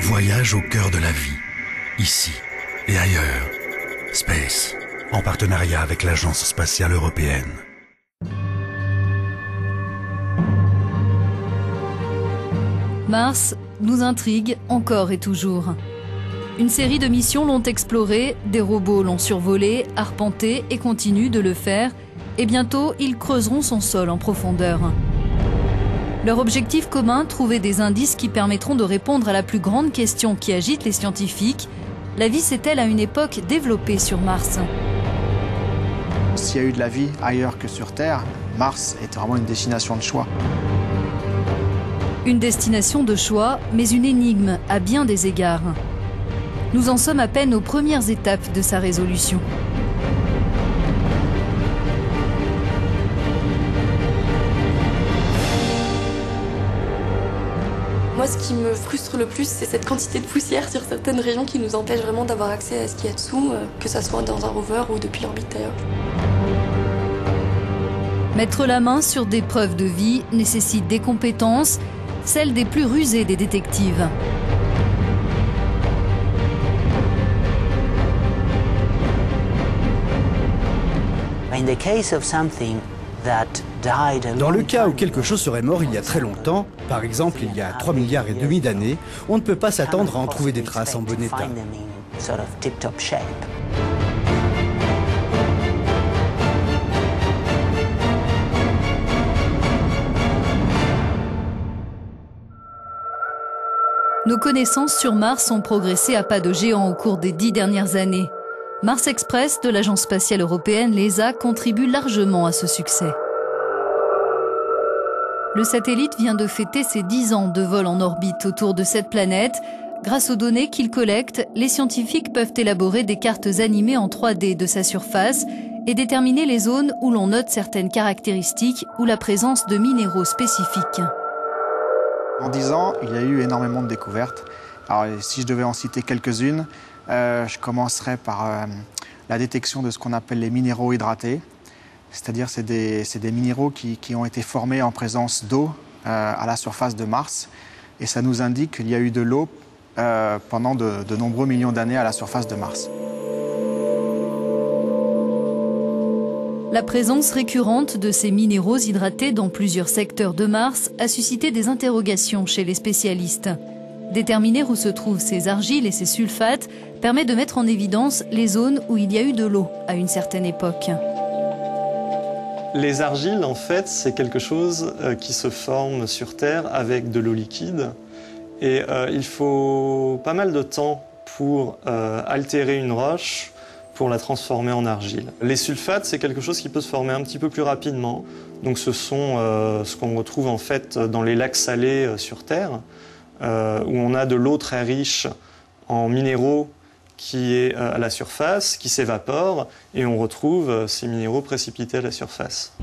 Voyage au cœur de la vie, ici et ailleurs. Space, en partenariat avec l'Agence spatiale européenne. Mars nous intrigue encore et toujours. Une série de missions l'ont exploré, des robots l'ont survolé, arpenté et continuent de le faire. Et bientôt, ils creuseront son sol en profondeur. Leur objectif commun, trouver des indices qui permettront de répondre à la plus grande question qui agite les scientifiques. La vie s'est-elle à une époque développée sur Mars? S'il y a eu de la vie ailleurs que sur Terre, Mars est vraiment une destination de choix. Une destination de choix, mais une énigme à bien des égards. Nous en sommes à peine aux premières étapes de sa résolution. Moi, ce qui me frustre le plus, c'est cette quantité de poussière sur certaines régions qui nous empêche vraiment d'avoir accès à ce qu'il y a dessous, que ça soit dans un rover ou depuis l'orbite d'ailleurs. Mettre la main sur des preuves de vie nécessite des compétences, celles des plus rusées des détectives. Dans le cas où quelque chose serait mort il y a très longtemps, par exemple il y a 3,5 milliards d'années, on ne peut pas s'attendre à en trouver des traces en bon état. Nos connaissances sur Mars ont progressé à pas de géant au cours des 10 dernières années. Mars Express de l'Agence spatiale européenne, l'ESA, contribue largement à ce succès. Le satellite vient de fêter ses 10 ans de vol en orbite autour de cette planète. Grâce aux données qu'il collecte, les scientifiques peuvent élaborer des cartes animées en 3D de sa surface et déterminer les zones où l'on note certaines caractéristiques ou la présence de minéraux spécifiques. En 10 ans, il y a eu énormément de découvertes. Alors, si je devais en citer quelques-unes, je commencerai par la détection de ce qu'on appelle les minéraux hydratés. C'est-à-dire c'est des minéraux qui ont été formés en présence d'eau à la surface de Mars. Et ça nous indique qu'il y a eu de l'eau pendant de nombreux millions d'années à la surface de Mars. La présence récurrente de ces minéraux hydratés dans plusieurs secteurs de Mars a suscité des interrogations chez les spécialistes. Déterminer où se trouvent ces argiles et ces sulfates permet de mettre en évidence les zones où il y a eu de l'eau à une certaine époque. Les argiles, en fait, c'est quelque chose qui se forme sur Terre avec de l'eau liquide. Et il faut pas mal de temps pour altérer une roche, pour la transformer en argile. Les sulfates, c'est quelque chose qui peut se former un petit peu plus rapidement. Donc ce sont ce qu'on retrouve en fait dans les lacs salés sur Terre, où on a de l'eau très riche en minéraux qui est à la surface, qui s'évapore, et on retrouve ces minéraux précipités à la surface.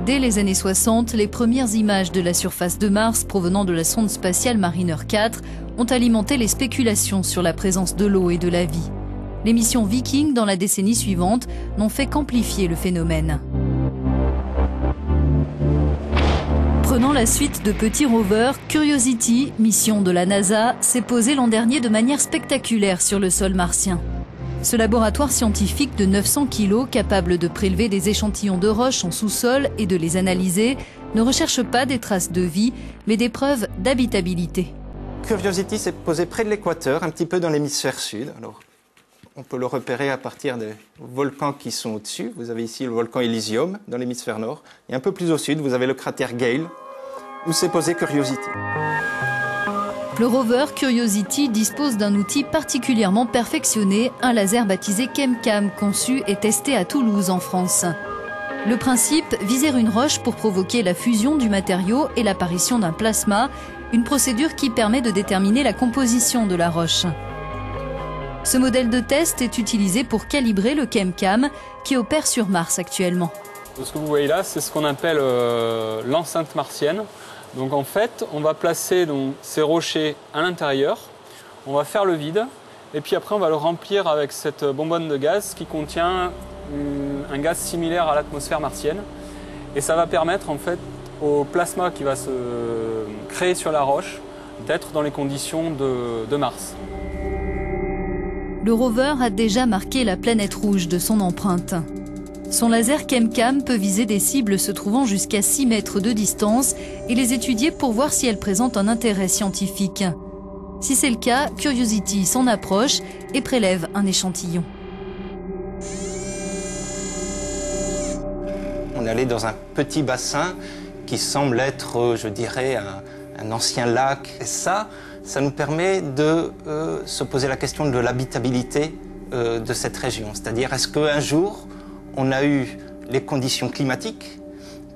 Dès les années 60, les premières images de la surface de Mars provenant de la sonde spatiale Mariner 4 ont alimenté les spéculations sur la présence de l'eau et de la vie. Les missions Viking dans la décennie suivante n'ont fait qu'amplifier le phénomène. Prenant la suite de petits rovers, Curiosity, mission de la NASA, s'est posée l'an dernier de manière spectaculaire sur le sol martien. Ce laboratoire scientifique de 900 kg, capable de prélever des échantillons de roches en sous-sol et de les analyser, ne recherche pas des traces de vie, mais des preuves d'habitabilité. Curiosity s'est posée près de l'équateur, un petit peu dans l'hémisphère sud. Alors, on peut le repérer à partir des volcans qui sont au-dessus. Vous avez ici le volcan Elysium dans l'hémisphère nord. Et un peu plus au sud, vous avez le cratère Gale, où s'est posée Curiosity. Le rover Curiosity dispose d'un outil particulièrement perfectionné, un laser baptisé ChemCam, conçu et testé à Toulouse, en France. Le principe, viser une roche pour provoquer la fusion du matériau et l'apparition d'un plasma, une procédure qui permet de déterminer la composition de la roche. Ce modèle de test est utilisé pour calibrer le ChemCam qui opère sur Mars actuellement. Ce que vous voyez là, c'est ce qu'on appelle l'enceinte martienne. Donc en fait, on va placer ces rochers à l'intérieur, on va faire le vide, et puis après on va le remplir avec cette bonbonne de gaz qui contient un gaz similaire à l'atmosphère martienne. Et ça va permettre en fait au plasma qui va se créer sur la roche d'être dans les conditions de Mars. Le rover a déjà marqué la planète rouge de son empreinte. Son laser ChemCam peut viser des cibles se trouvant jusqu'à 6 mètres de distance et les étudier pour voir si elles présentent un intérêt scientifique. Si c'est le cas, Curiosity s'en approche et prélève un échantillon. On est allé dans un petit bassin qui semble être, je dirais, un ancien lac. Et ça nous permet de se poser la question de l'habitabilité de cette région. C'est-à-dire, est-ce qu'un jour, on a eu les conditions climatiques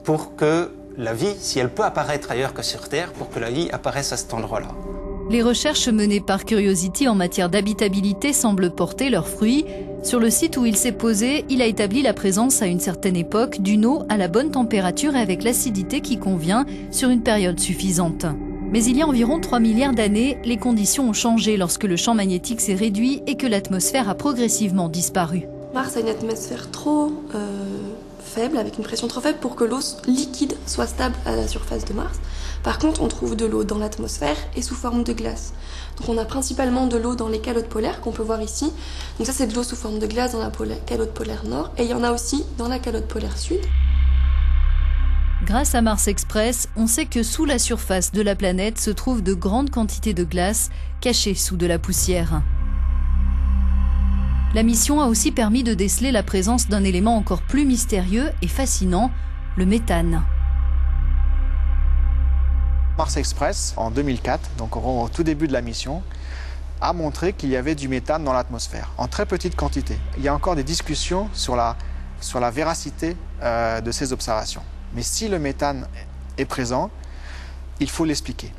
pour que la vie, si elle peut apparaître ailleurs que sur Terre, pour que la vie apparaisse à cet endroit-là. Les recherches menées par Curiosity en matière d'habitabilité semblent porter leurs fruits. Sur le site où il s'est posé, il a établi la présence à une certaine époque d'une eau à la bonne température et avec l'acidité qui convient sur une période suffisante. Mais il y a environ 3 milliards d'années, les conditions ont changé lorsque le champ magnétique s'est réduit et que l'atmosphère a progressivement disparu. Mars a une atmosphère trop faible, avec une pression trop faible pour que l'eau liquide soit stable à la surface de Mars. Par contre, on trouve de l'eau dans l'atmosphère et sous forme de glace. Donc on a principalement de l'eau dans les calottes polaires qu'on peut voir ici. Donc ça, c'est de l'eau sous forme de glace dans la calotte polaire nord et il y en a aussi dans la calotte polaire sud. Grâce à Mars Express, on sait que sous la surface de la planète se trouvent de grandes quantités de glace cachées sous de la poussière. La mission a aussi permis de déceler la présence d'un élément encore plus mystérieux et fascinant, le méthane. Mars Express, en 2004, donc au tout début de la mission, a montré qu'il y avait du méthane dans l'atmosphère, en très petite quantité. Il y a encore des discussions sur la véracité de ces observations. Mais si le méthane est présent, il faut l'expliquer.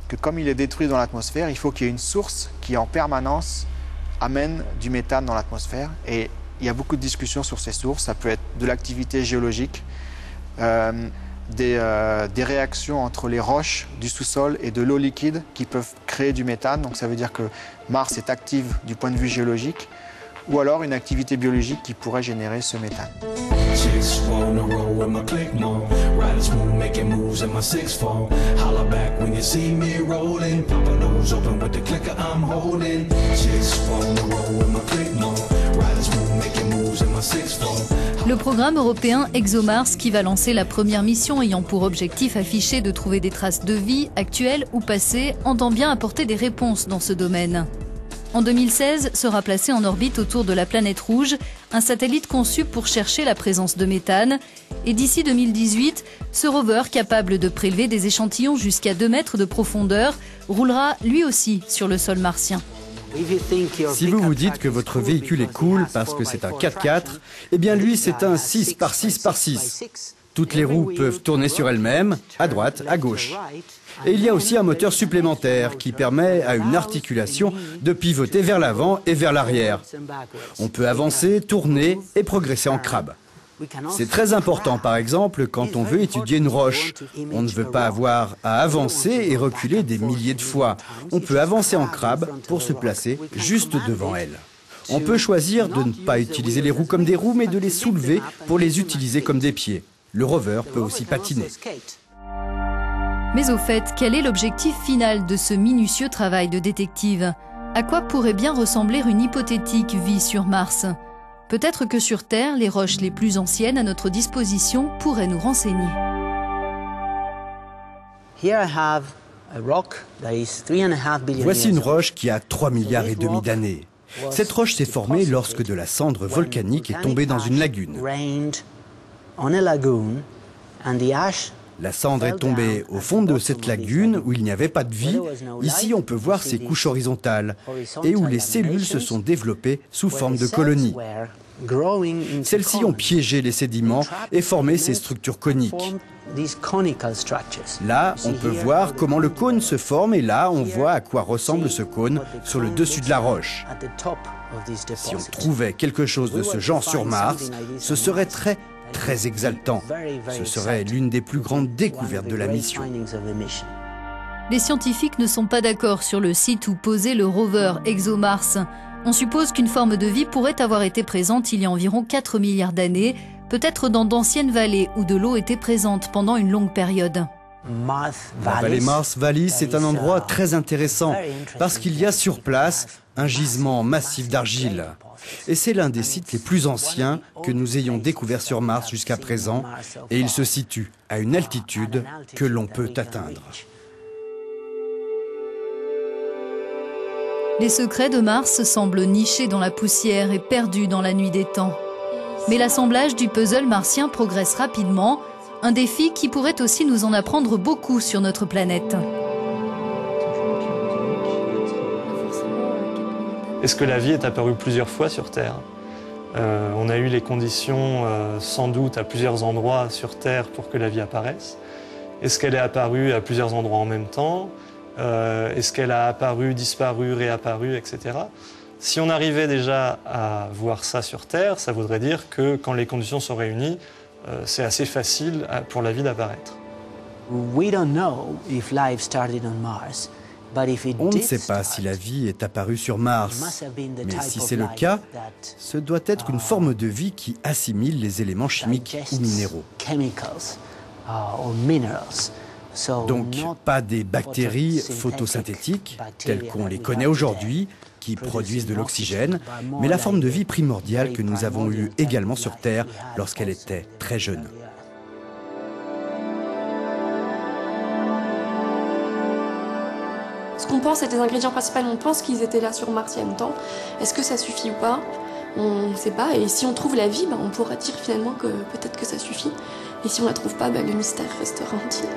Que comme il est détruit dans l'atmosphère, il faut qu'il y ait une source qui en permanence amène du méthane dans l'atmosphère. Et il y a beaucoup de discussions sur ces sources. Ça peut être de l'activité géologique, des réactions entre les roches du sous-sol et de l'eau liquide qui peuvent créer du méthane. Donc ça veut dire que Mars est active du point de vue géologique, ou alors une activité biologique qui pourrait générer ce méthane. Le programme européen ExoMars, qui va lancer la première mission ayant pour objectif affiché de trouver des traces de vie, actuelles ou passées, entend bien apporter des réponses dans ce domaine. En 2016, sera placé en orbite autour de la planète rouge, un satellite conçu pour chercher la présence de méthane. Et d'ici 2018, ce rover, capable de prélever des échantillons jusqu'à 2 mètres de profondeur, roulera lui aussi sur le sol martien. Si vous vous dites que votre véhicule est cool parce que c'est un 4x4, eh bien lui c'est un 6x6x6. Toutes les roues peuvent tourner sur elles-mêmes, à droite, à gauche. Et il y a aussi un moteur supplémentaire qui permet à une articulation de pivoter vers l'avant et vers l'arrière. On peut avancer, tourner et progresser en crabe. C'est très important, par exemple, quand on veut étudier une roche. On ne veut pas avoir à avancer et reculer des milliers de fois. On peut avancer en crabe pour se placer juste devant elle. On peut choisir de ne pas utiliser les roues comme des roues, mais de les soulever pour les utiliser comme des pieds. Le rover peut aussi patiner. Mais au fait, quel est l'objectif final de ce minutieux travail de détective? À quoi pourrait bien ressembler une hypothétique vie sur Mars? Peut-être que sur Terre, les roches les plus anciennes à notre disposition pourraient nous renseigner. Voici une roche qui a 3,5 milliards d'années. Cette roche s'est formée lorsque de la cendre volcanique est tombée dans une lagune. La cendre est tombée au fond de cette lagune où il n'y avait pas de vie. Ici, on peut voir ces couches horizontales et où les cellules se sont développées sous forme de colonies. Celles-ci ont piégé les sédiments et formé ces structures coniques. Là, on peut voir comment le cône se forme et là, on voit à quoi ressemble ce cône sur le dessus de la roche. Si on trouvait quelque chose de ce genre sur Mars, ce serait très exaltant. Ce serait l'une des plus grandes découvertes de la mission. Les scientifiques ne sont pas d'accord sur le site où posait le rover ExoMars. On suppose qu'une forme de vie pourrait avoir été présente il y a environ 4 milliards d'années, peut-être dans d'anciennes vallées où de l'eau était présente pendant une longue période. La vallée Mars Valley, c'est un endroit très intéressant parce qu'il y a sur place un gisement massif d'argile. Et c'est l'un des sites les plus anciens que nous ayons découvert sur Mars jusqu'à présent, et il se situe à une altitude que l'on peut atteindre. Les secrets de Mars semblent nichés dans la poussière et perdus dans la nuit des temps. Mais l'assemblage du puzzle martien progresse rapidement, un défi qui pourrait aussi nous en apprendre beaucoup sur notre planète. Est-ce que la vie est apparue plusieurs fois sur Terre? On a eu les conditions sans doute à plusieurs endroits sur Terre pour que la vie apparaisse. Est-ce qu'elle est apparue à plusieurs endroits en même temps? Est-ce qu'elle a apparu, disparu, réapparu, etc. Si on arrivait déjà à voir ça sur Terre, ça voudrait dire que quand les conditions sont réunies, c'est assez facile pour la vie d'apparaître. On ne sait pas si la vie est apparue sur Mars, mais si c'est le cas, ce doit être une forme de vie qui assimile les éléments chimiques ou minéraux. Donc pas des bactéries photosynthétiques telles qu'on les connaît aujourd'hui, qui produisent de l'oxygène, mais la forme de vie primordiale que nous avons eue également sur Terre lorsqu'elle était très jeune. Ce qu'on pense être les ingrédients principaux, on pense qu'ils étaient là sur Mars il y a longtemps. Est-ce que ça suffit ou pas? On ne sait pas. Et si on trouve la vie, on pourra dire finalement que peut-être que ça suffit. Et si on la trouve pas, le mystère restera entier.